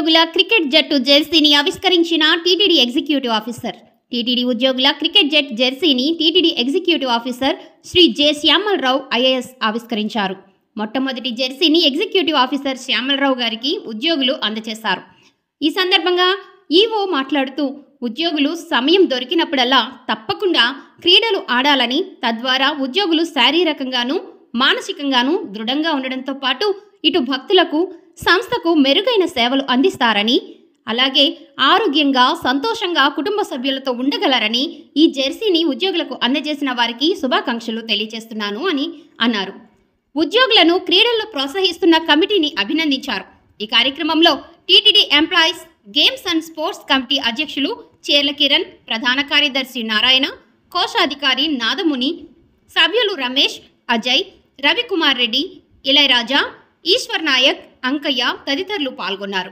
ఉద్యోగుల క్రికెట్ జట్టు జెర్సీని ఆవిష్కరించిన టీటీడీ ఎగ్జిక్యూటివ్ ఆఫీసర్. టీటీడీ ఉద్యోగుల క్రికెట్ జట్ జెర్సీని TTD executive officer Shri J Syamala Rao IAS ఆవిష్కరించారు. మొట్టమొదటి జెర్సీని ఎగ్జిక్యూటివ్ ఆఫీసర్ శ్యామలరావు గారికి ఉద్యోగులు అందజేశారు. ఈ సందర్భంగా ఈవో మాట్లాడుతూ, ఉద్యోగులు సమయం దొరికినప్పుడల్లా తప్పకుండా క్రీడలు ఆడాలని, తద్వారా ఉద్యోగులు శారీరకంగానూ మానసికంగానూ దృఢంగా ఉండడంతో పాటు ఇటు భక్తులకు సంస్థకు మెరుగైన సేవలు అందిస్తారని, అలాగే ఆరోగ్యంగా సంతోషంగా కుటుంబ సభ్యులతో ఉండగలరని ఈ జెర్సీని ఉద్యోగులకు అందజేసిన వారికి శుభాకాంక్షలు తెలియజేస్తున్నాను అని అన్నారు. ఉద్యోగులను క్రీడల్లో ప్రోత్సహిస్తున్న కమిటీని అభినందించారు. ఈ కార్యక్రమంలో TTD employees games and sports committee అధ్యక్షులు చేర్ల కిరణ్, ప్రధాన కార్యదర్శి నారాయణ, కోశాధికారి నాదముని, సభ్యులు రమేష్, అజయ్, రవికుమార్ రెడ్డి, ఇళయరాజా, ఈశ్వర్ నాయక్, అంకయ్య తదితరులు పాల్గొన్నారు.